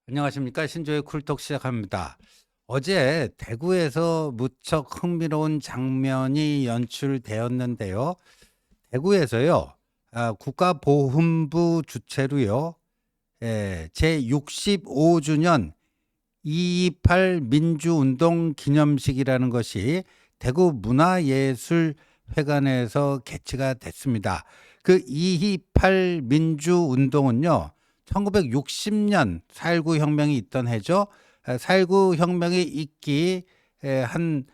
안녕하십니까. 신조의 쿨톡 시작합니다. 어제 대구에서 무척 흥미로운 장면이 연출되었는데요. 대구에서요. 국가보훈부 주최로요. 제65주년 228 민주운동 기념식이라는 것이 대구 문화예술회관에서 개최가 됐습니다. 그 228 민주운동은요. 1960년 4.19 혁명이 있던 해죠. 4.19 혁명이 있기 한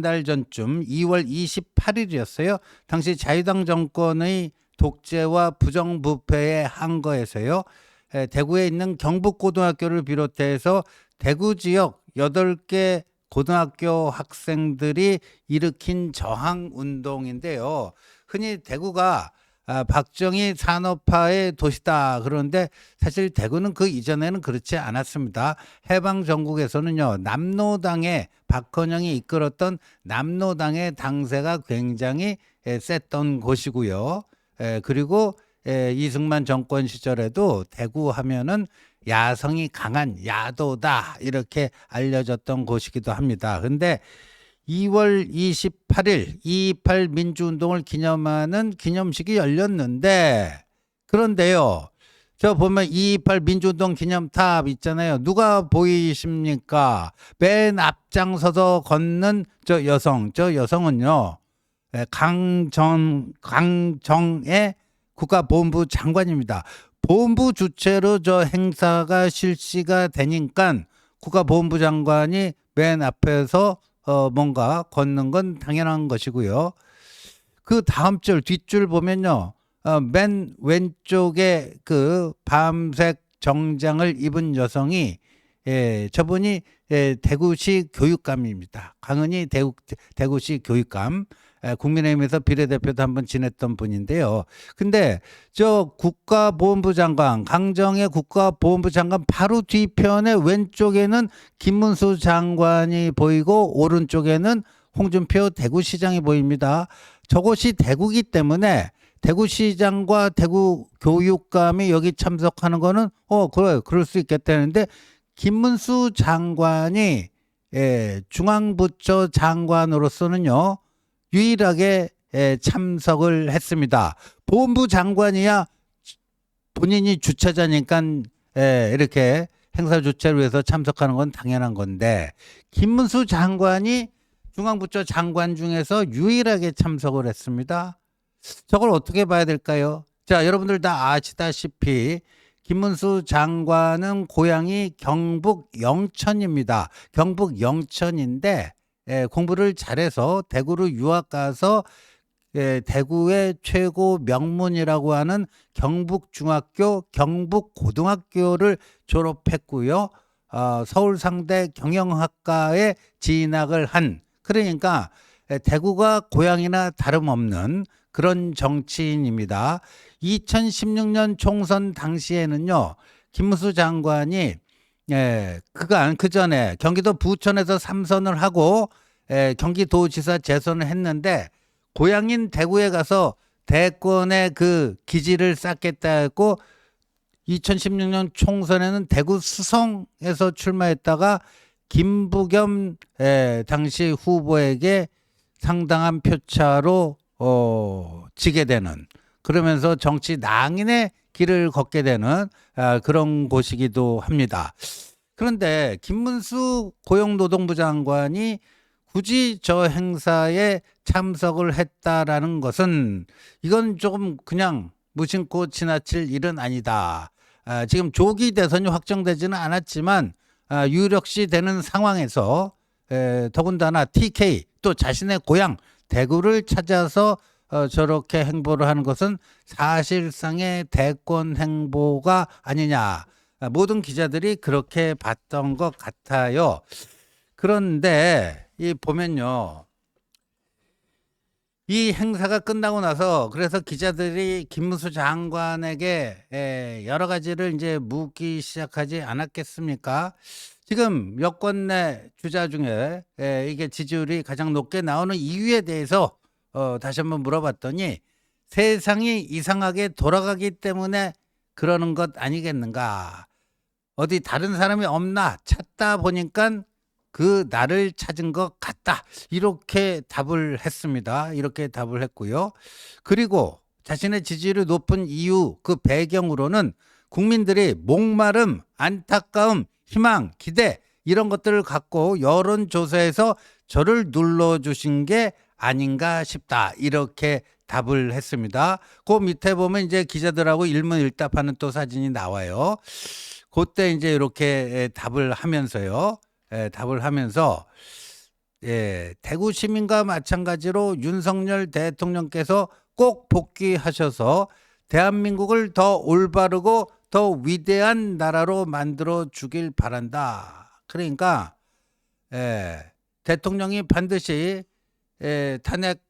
달 전쯤 2월 28일이었어요. 당시 자유당 정권의 독재와 부정부패에 한거에서요. 대구에 있는 경북고등학교를 비롯해서 대구 지역 8개 고등학교 학생들이 일으킨 저항운동인데요. 흔히 대구가 박정희 산업화의 도시다. 그런데 사실 대구는 그 이전에는 그렇지 않았습니다. 해방 전국에서는요. 남로당의 박헌영이 이끌었던 남로당의 당세가 굉장히 셌던 곳이고요. 그리고 이승만 정권 시절에도 대구 하면은 야성이 강한 야도다 이렇게 알려졌던 곳이기도 합니다. 근데 2월 28일 2.28 민주운동을 기념하는 기념식이 열렸는데 그런데요. 저 보면 2.28 민주운동 기념탑 있잖아요. 누가 보이십니까? 맨 앞장서서 걷는 저 여성. 저 여성은요. 강정의 국가보훈부 장관입니다. 보훈부 주최로 저 행사가 실시가 되니까 국가보훈부 장관이 맨 앞에서 뭔가 걷는 건 당연한 것이고요. 그 다음 줄 뒷줄 보면요. 맨 왼쪽에 그 밤색 정장을 입은 여성이 저분이 대구시 교육감입니다. 강은희 대구시 교육감. 국민의힘에서 비례대표도 한번 지냈던 분인데요. 근데 저 국가보훈부 장관, 강정의 국가보훈부 장관 바로 뒤편에 왼쪽에는 김문수 장관이 보이고 오른쪽에는 홍준표 대구시장이 보입니다. 저곳이 대구기 때문에 대구시장과 대구 교육감이 여기 참석하는 거는 그럴 수 있겠다는데 김문수 장관이 중앙부처 장관으로서는요. 유일하게 참석을 했습니다. 보훈부 장관이야 본인이 주최자니까 이렇게 행사 주최를 위해서 참석하는 건 당연한 건데 김문수 장관이 중앙부처 장관 중에서 유일하게 참석을 했습니다. 저걸 어떻게 봐야 될까요? 자, 여러분들 다 아시다시피 김문수 장관은 고향이 경북 영천입니다. 경북 영천인데 공부를 잘해서 대구로 유학 가서 대구의 최고 명문이라고 하는 경북중학교, 경북고등학교를 졸업했고요. 서울상대 경영학과에 진학을 한 그러니까 대구가 고향이나 다름없는 그런 정치인입니다. 2016년 총선 당시에는요. 김문수 장관이 그 전에 경기도 부천에서 3선을 하고 경기도지사 재선을 했는데 고향인 대구에 가서 대권의 그 기지를 쌓겠다 했고 2016년 총선에는 대구 수성에서 출마했다가 김부겸 당시 후보에게 상당한 표차로 지게 되는 그러면서 정치 낭인의 길을 걷게 되는 그런 곳이기도 합니다. 그런데 김문수 고용노동부 장관이 굳이 저 행사에 참석을 했다라는 것은 이건 조금 그냥 무심코 지나칠 일은 아니다. 지금 조기 대선이 확정되지는 않았지만 유력시 되는 상황에서 더군다나 TK 또 자신의 고향 대구를 찾아서 저렇게 행보를 하는 것은 사실상의 대권 행보가 아니냐. 모든 기자들이 그렇게 봤던 것 같아요. 그런데 이 보면요. 이 행사가 끝나고 나서 그래서 기자들이 김문수 장관에게 여러 가지를 이제 묻기 시작하지 않았겠습니까? 지금 여권 내 주자 중에 이게 지지율이 가장 높게 나오는 이유에 대해서 다시 한번 물어봤더니 세상이 이상하게 돌아가기 때문에 그러는 것 아니겠는가? 어디 다른 사람이 없나 찾다 보니까 그 나를 찾은 것 같다. 이렇게 답을 했습니다. 이렇게 답을 했고요. 그리고 자신의 지지율이 높은 이유 그 배경으로는 국민들이 목마름, 안타까움, 희망, 기대 이런 것들을 갖고 여론조사에서 저를 눌러주신 게 아닌가 싶다. 이렇게 답을 했습니다. 그 밑에 보면 이제 기자들하고 일문일답하는 또 사진이 나와요. 그때 이제 이렇게 답을 하면서요. 답을 하면서 대구 시민과 마찬가지로 윤석열 대통령께서 꼭 복귀하셔서 대한민국을 더 올바르고 더 위대한 나라로 만들어 주길 바란다. 그러니까 대통령이 반드시 탄핵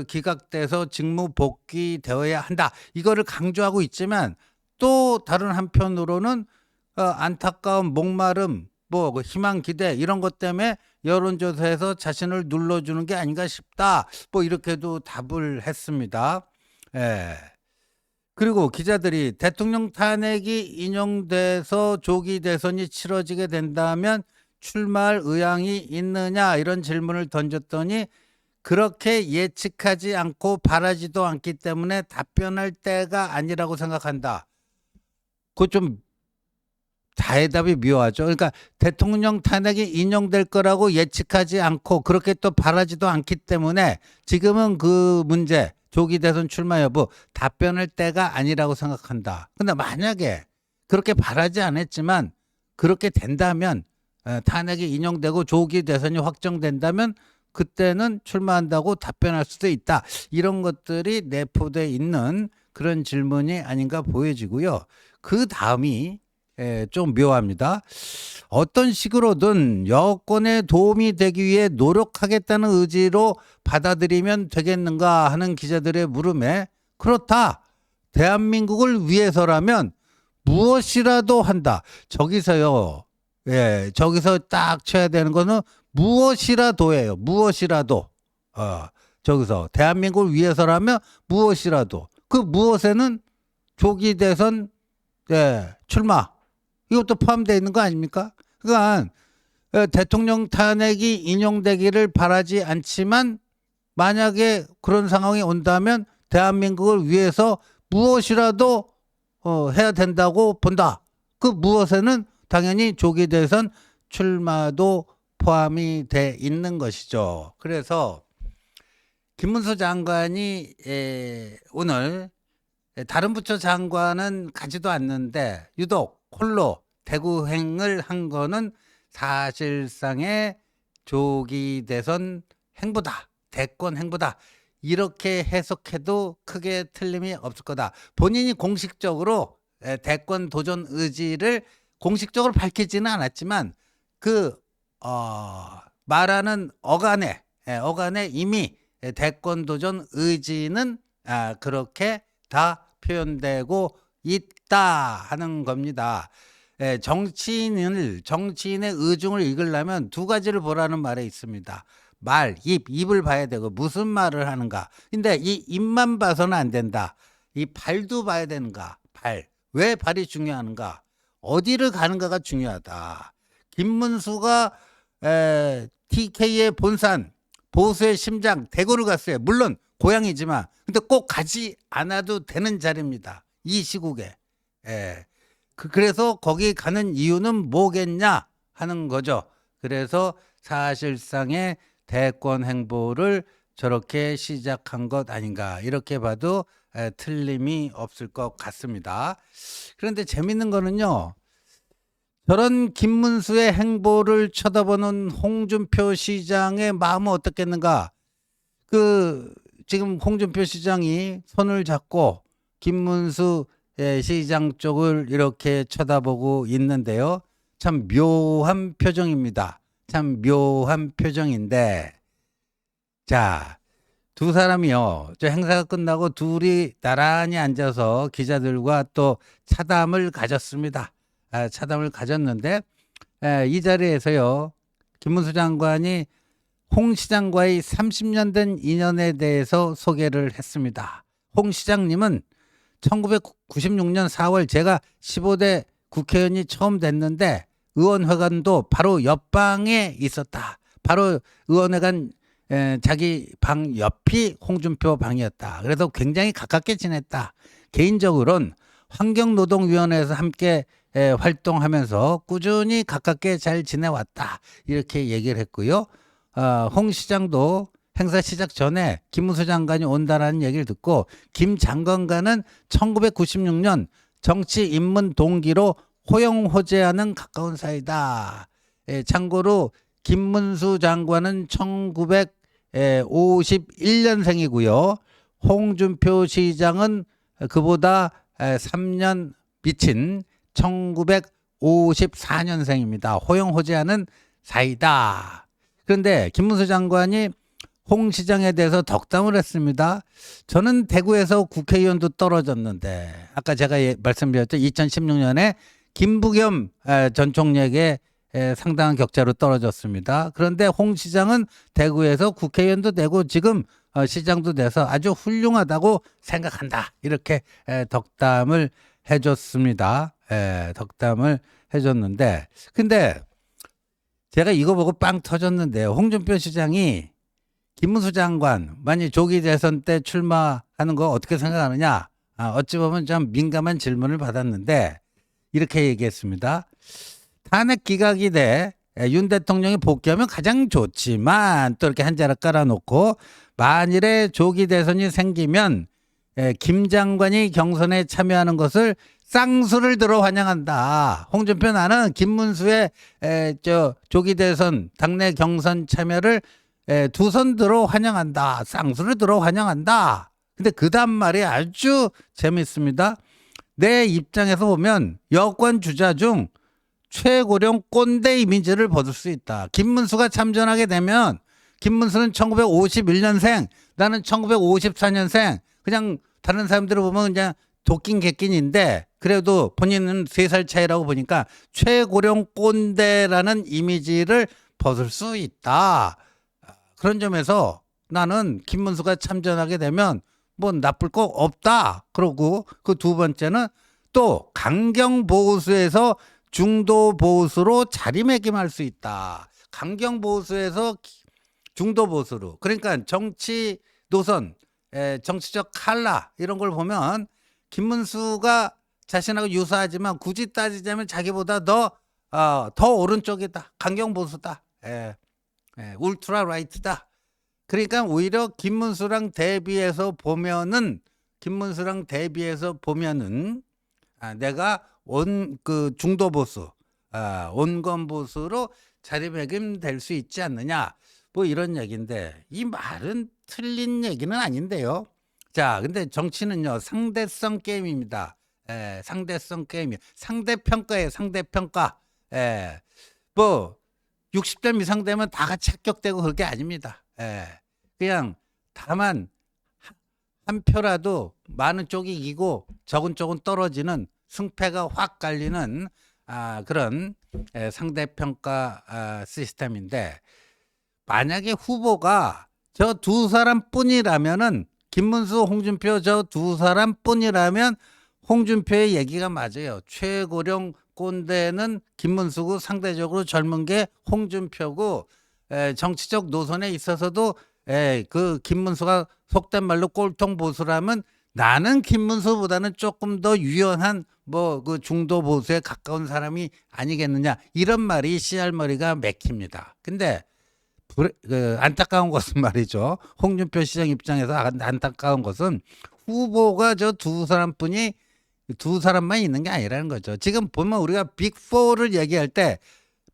기각돼서 직무 복귀되어야 한다. 이거를 강조하고 있지만 또 다른 한편으로는 안타까운 목마름, 그 희망, 기대 이런 것 때문에 여론조사에서 자신을 눌러주는 게 아닌가 싶다. 이렇게도 답을 했습니다. 그리고 기자들이 대통령 탄핵이 인용돼서 조기 대선이 치러지게 된다면 출마할 의향이 있느냐 이런 질문을 던졌더니 그렇게 예측하지 않고 바라지도 않기 때문에 답변할 때가 아니라고 생각한다. 그거 좀 자해답이 묘하죠. 그러니까 대통령 탄핵이 인용될 거라고 예측하지 않고 그렇게 또 바라지도 않기 때문에 지금은 그 문제 조기 대선 출마 여부 답변할 때가 아니라고 생각한다. 근데 만약에 그렇게 바라지 않았지만 그렇게 된다면 탄핵이 인용되고 조기 대선이 확정된다면 그때는 출마한다고 답변할 수도 있다. 이런 것들이 내포되어 있는 그런 질문이 아닌가 보여지고요. 그 다음이 좀 묘합니다. 어떤 식으로든 여권에 도움이 되기 위해 노력하겠다는 의지로 받아들이면 되겠는가 하는 기자들의 물음에 그렇다. 대한민국을 위해서라면 무엇이라도 한다. 저기서요. 저기서 딱 쳐야 되는 거는 무엇이라도예요. 무엇이라도. 저기서 대한민국을 위해서라면 무엇이라도. 그 무엇에는 조기 대선 출마. 이것도 포함되어 있는 거 아닙니까? 그러니까 대통령 탄핵이 인용되기를 바라지 않지만 만약에 그런 상황이 온다면 대한민국을 위해서 무엇이라도 해야 된다고 본다. 그 무엇에는 당연히 조기 대선 출마도 포함이 돼 있는 것이죠. 그래서 김문수 장관이 오늘 다른 부처 장관은 가지도 않는데 유독 홀로 대구행을 한 거는 사실상의 조기 대선 행보다. 대권 행보다. 이렇게 해석해도 크게 틀림이 없을 거다. 본인이 공식적으로 대권 도전 의지를 공식적으로 밝히지는 않았지만 말하는 어간에 이미 대권 도전 의지는 그렇게 다 표현되고 있다 하는 겁니다. 정치인의 의중을 읽으려면 두 가지를 보라는 말에 있습니다. 입을 봐야 되고 무슨 말을 하는가. 근데 이 입만 봐서는 안 된다. 이 발도 봐야 되는가. 왜 발이 중요한가. 어디를 가는가가 중요하다. 김문수가 TK의 본산, 보수의 심장, 대구를 갔어요. 물론 고향이지만 근데 꼭 가지 않아도 되는 자리입니다. 이 시국에. 그래서 거기 가는 이유는 뭐겠냐 하는 거죠. 그래서 사실상의 대권 행보를 저렇게 시작한 것 아닌가 이렇게 봐도 틀림이 없을 것 같습니다. 그런데 재밌는 거는요. 저런 김문수의 행보를 쳐다보는 홍준표 시장의 마음은 어떻겠는가. 지금 홍준표 시장이 손을 잡고 김문수 시장 쪽을 이렇게 쳐다보고 있는데요. 참 묘한 표정입니다. 참 묘한 표정인데 자, 두 사람이요. 저 행사가 끝나고 둘이 나란히 앉아서 기자들과 또 차담을 가졌습니다. 차담을 가졌는데 이 자리에서요. 김문수 장관이 홍 시장과의 30년 된 인연에 대해서 소개를 했습니다. 홍 시장님은 1996년 4월 제가 15대 국회의원이 처음 됐는데 의원회관도 바로 옆방에 있었다. 바로 의원회관 자기 방 옆이 홍준표 방이었다. 그래서 굉장히 가깝게 지냈다. 개인적으로는 환경노동위원회에서 함께 활동하면서 꾸준히 가깝게 잘 지내왔다. 이렇게 얘기를 했고요. 홍 시장도 행사 시작 전에 김문수 장관이 온다라는 얘기를 듣고 김 장관과는 1996년 정치 입문 동기로 호영호재하는 가까운 사이다. 참고로 김문수 장관은 1951년생이고요. 홍준표 시장은 그보다 3년 미친 1954년생입니다. 호영호재하는 사이다. 그런데 김문수 장관이 홍 시장에 대해서 덕담을 했습니다. 저는 대구에서 국회의원도 떨어졌는데 아까 제가 말씀드렸죠. 2016년에 김부겸 전 총리에게 상당한 격차로 떨어졌습니다. 그런데 홍 시장은 대구에서 국회의원도 되고 지금 시장도 돼서 아주 훌륭하다고 생각한다. 이렇게 덕담을 해줬습니다. 덕담을 해줬는데 근데 제가 이거 보고 빵 터졌는데요. 홍준표 시장이 김문수 장관 만약 조기 대선 때 출마하는 거 어떻게 생각하느냐? 어찌 보면 좀 민감한 질문을 받았는데 이렇게 얘기했습니다. 탄핵 기각이 돼 윤 대통령이 복귀하면 가장 좋지만 또 이렇게 한 자락 깔아놓고 만일에 조기 대선이 생기면 김 장관이 경선에 참여하는 것을 쌍수를 들어 환영한다. 홍준표 나는 김문수의 조기 대선 당내 경선 참여를 두 손 들어 환영한다. 쌍수를 들어 환영한다. 근데 그 다음 말이 아주 재밌습니다. 내 입장에서 보면 여권 주자 중 최고령 꼰대 이미지를 벗을 수 있다. 김문수가 참전하게 되면 김문수는 1951년생, 나는 1954년생. 그냥 다른 사람들을 보면 그냥 도끼인 객낀인데 그래도 본인은 3살 차이라고 보니까 최고령 꼰대라는 이미지를 벗을 수 있다. 그런 점에서 나는 김문수가 참전하게 되면 뭐 나쁠 거 없다. 그러고 그 두 번째는 또 강경 보수에서 중도 보수로 자리매김할 수 있다. 강경 보수에서 중도 보수로. 그러니까 정치 노선, 정치적 칼라 이런 걸 보면 김문수가 자신하고 유사하지만 굳이 따지자면 자기보다 더 오른쪽이다. 강경 보수다. 울트라 라이트다. 그러니까 오히려 김문수랑 대비해서 보면은 내가 그 중도 보수, 온건 보수로 자리매김될 수 있지 않느냐. 뭐 이런 얘기인데 이 말은 틀린 얘기는 아닌데요. 자, 근데 정치는요 상대성 게임입니다. 상대성 게임이 상대평가예요. 상대평가. 뭐 60점 이상 되면 다 같이 합격되고 그럴 게 아닙니다. 그냥 다만 한 표라도 많은 쪽이 이기고 적은 쪽은 떨어지는 승패가 확 갈리는 그런 상대평가 시스템인데 만약에 후보가 저 두 사람뿐이라면은 김문수, 홍준표 저 두 사람뿐이라면 홍준표의 얘기가 맞아요. 최고령 꼰대는 김문수고 상대적으로 젊은 게 홍준표고 정치적 노선에 있어서도 그 김문수가 속된 말로 꼴통 보수라면 나는 김문수보다는 조금 더 유연한 뭐 그 중도 보수에 가까운 사람이 아니겠느냐 이런 말이 씨알머리가 맥힙니다. 근데 안타까운 것은 말이죠. 홍준표 시장 입장에서 안타까운 것은 후보가 저 두 사람만 있는 게 아니라는 거죠. 지금 보면 우리가 빅4를 얘기할 때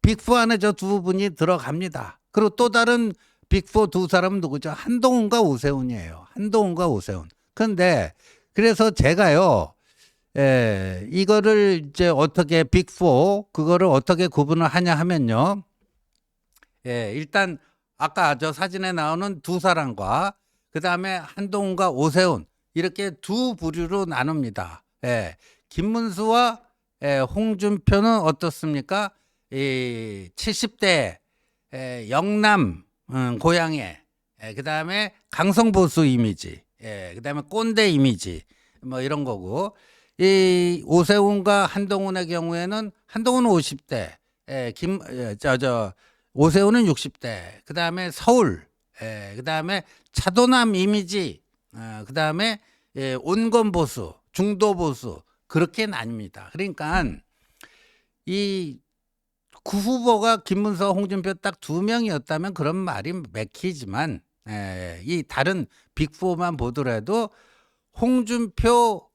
빅4 안에 저 두 분이 들어갑니다. 그리고 또 다른 빅4 두 사람은 누구죠? 한동훈과 오세훈이에요. 한동훈과 오세훈. 그런데 그래서 제가요, 이거를 이제 어떻게 빅4 그거를 어떻게 구분을 하냐 하면요. 일단 아까 저 사진에 나오는 두 사람과 그 다음에 한동훈과 오세훈 이렇게 두 부류로 나눕니다. 김문수와 홍준표는 어떻습니까? 70대 영남 고향에 그 다음에 강성보수 이미지, 그 다음에 꼰대 이미지 뭐 이런 거고 이 오세훈과 한동훈의 경우에는 한동훈은 50대, 오세훈은 60대, 그 다음에 서울, 그 다음에 차도남 이미지, 그 다음에 온건 보수, 중도 보수, 그렇게 나뉩니다. 그러니까 이 그 후보가 김문수, 홍준표 딱 두 명이었다면 그런 말이 맥히지만, 이 다른 빅4만 보더라도 홍준표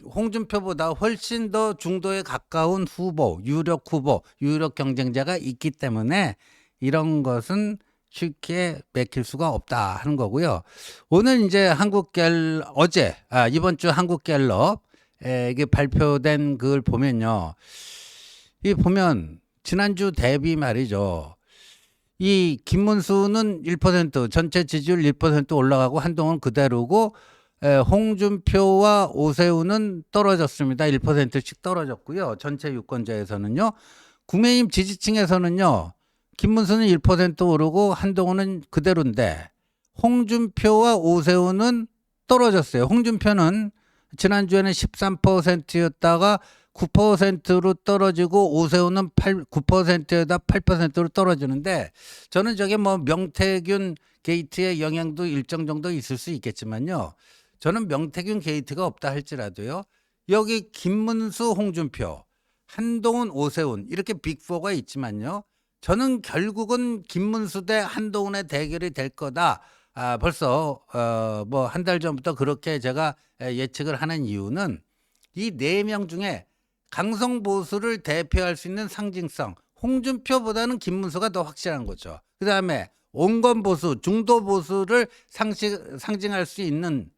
홍준표보다 훨씬 더 중도에 가까운 후보, 유력 후보, 유력 경쟁자가 있기 때문에 이런 것은 쉽게 맥힐 수가 없다 하는 거고요. 오늘 이제 이번 주 한국갤럽 이게 발표된 그걸 보면요. 이 보면 지난주 대비 말이죠. 이 김문수는 1%, 전체 지지율 1% 올라가고 한동훈 그대로고, 홍준표와 오세훈은 떨어졌습니다. 1%씩 떨어졌고요. 전체 유권자에서는요. 국민의힘 지지층에서는요. 김문수는 1% 오르고 한동훈은 그대로인데 홍준표와 오세훈은 떨어졌어요. 홍준표는 지난주에는 13%였다가 9%로 떨어지고 오세훈은 9%에다 8%로 떨어지는데, 저는 저게 뭐 명태균 게이트의 영향도 일정 정도 있을 수 있겠지만요. 저는 명태균 게이트가 없다 할지라도요. 여기 김문수, 홍준표, 한동훈, 오세훈 이렇게 빅4가 있지만요. 저는 결국은 김문수 대 한동훈의 대결이 될 거다. 벌써 뭐 한 달 전부터 그렇게 제가 예측을 하는 이유는 이 네 명 중에 강성 보수를 대표할 수 있는 상징성, 홍준표보다는 김문수가 더 확실한 거죠. 그 다음에 온건 보수, 중도 보수를 상징할 수 있는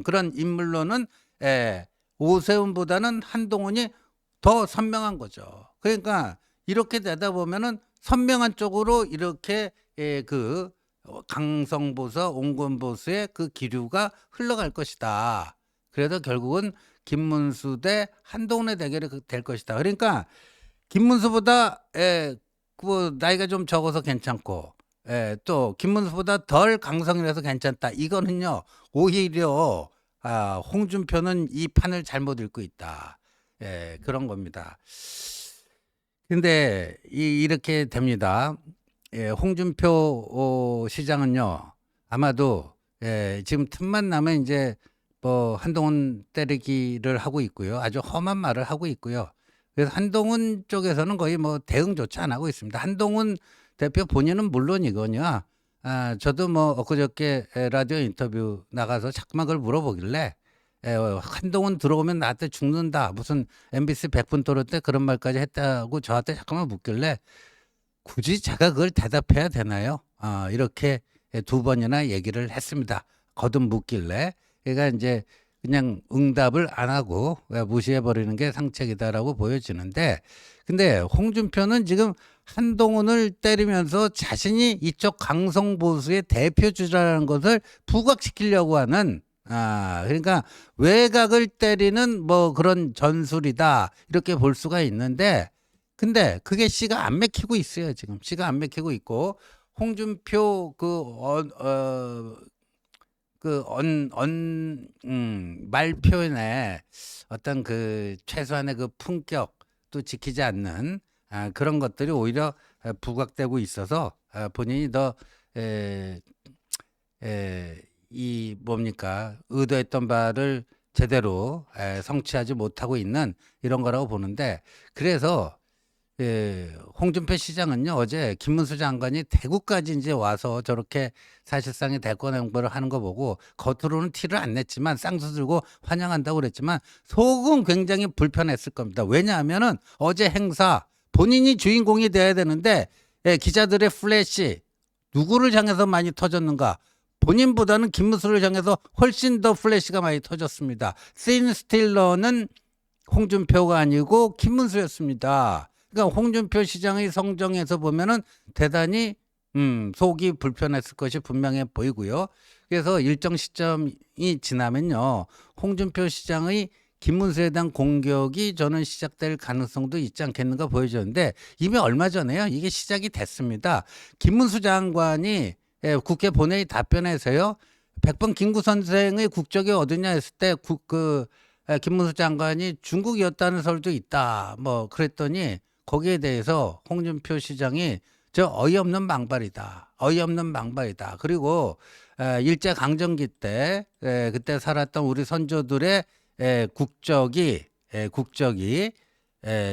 그런 인물로는 오세훈보다는 한동훈이 더 선명한 거죠. 그러니까 이렇게 되다 보면은 선명한 쪽으로 이렇게 그 강성 보수와 온건 보수의 그 기류가 흘러갈 것이다. 그래서 결국은 김문수 대 한동훈의 대결이 될 것이다. 그러니까 김문수보다 그 나이가 좀 적어서 괜찮고, 또 김문수보다 덜 강성이라서 괜찮다. 이거는요 오히려 홍준표는 이 판을 잘못 읽고 있다. 그런 겁니다. 근데 이렇게 됩니다. 홍준표 시장은요 아마도 지금 틈만 나면 이제 뭐 한동훈 때리기를 하고 있고요. 아주 험한 말을 하고 있고요. 그래서 한동훈 쪽에서는 거의 뭐 대응조차 안 하고 있습니다. 한동훈 대표 본인은 물론이거든요. 저도 뭐 엊그저께 라디오 인터뷰 나가서 자꾸만 그걸 물어보길래 한동훈 들어오면 나한테 죽는다. 무슨 MBC 100분 토론 때 그런 말까지 했다고 저한테 자꾸만 묻길래 굳이 제가 그걸 대답해야 되나요? 이렇게 두 번이나 얘기를 했습니다. 거듭 묻길래. 그러니까 이제 그냥 응답을 안 하고 무시해 버리는 게 상책이다라고 보여지는데, 근데 홍준표는 지금 한동훈을 때리면서 자신이 이쪽 강성 보수의 대표 주자라는 것을 부각시키려고 하는, 그러니까 외곽을 때리는 뭐 그런 전술이다 이렇게 볼 수가 있는데, 근데 그게 씨가 안 맥히고 있어요. 지금 씨가 안 맥히고 있고, 홍준표 말 표현에 어떤 그 최소한의 그 품격도 지키지 않는 그런 것들이 오히려 부각되고 있어서 본인이 더 이 뭡니까 의도했던 바를 제대로 성취하지 못하고 있는 이런 거라고 보는데, 그래서 홍준표 시장은요 어제 김문수 장관이 대구까지 이제 와서 저렇게 사실상의 대권 행보를 하는 거 보고 겉으로는 티를 안 냈지만 쌍수 들고 환영한다고 그랬지만 속은 굉장히 불편했을 겁니다. 왜냐하면은 어제 행사 본인이 주인공이 돼야 되는데 기자들의 플래시 누구를 향해서 많이 터졌는가? 본인보다는 김문수를 향해서 훨씬 더 플래시가 많이 터졌습니다. 씬 스틸러는 홍준표가 아니고 김문수였습니다. 그러니까 홍준표 시장의 성정에서 보면은 대단히 속이 불편했을 것이 분명해 보이고요. 그래서 일정 시점이 지나면요 홍준표 시장의 김문수에 대한 공격이 저는 시작될 가능성도 있지 않겠는가 보여졌는데, 이미 얼마 전에요 이게 시작이 됐습니다. 김문수 장관이 국회 본회의 답변에서요 100번 김구 선생의 국적이 어디냐 했을 때 김문수 장관이 중국이었다는 설도 있다. 뭐 그랬더니 거기에 대해서 홍준표 시장이 저 어이없는 망발이다. 어이없는 망발이다. 그리고 일제 강점기 때 그때 살았던 우리 선조들의 국적이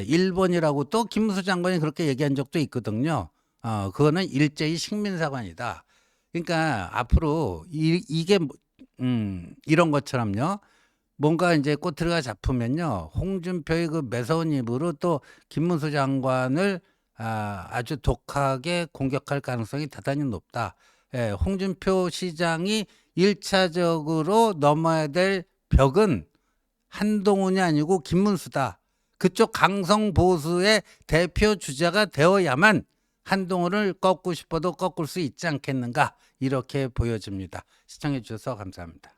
일본이라고 또 김문수 장관이 그렇게 얘기한 적도 있거든요. 그거는 일제히 식민사관이다. 그러니까 앞으로 이게 이런 것처럼요. 뭔가 이제 꼬투리가 잡히면요. 홍준표의 그 매서운 입으로 또 김문수 장관을 아주 독하게 공격할 가능성이 대단히 높다. 홍준표 시장이 1차적으로 넘어야 될 벽은 한동훈이 아니고 김문수다. 그쪽 강성 보수의 대표 주자가 되어야만 한동훈을 꺾고 싶어도 꺾을 수 있지 않겠는가 이렇게 보여집니다. 시청해 주셔서 감사합니다.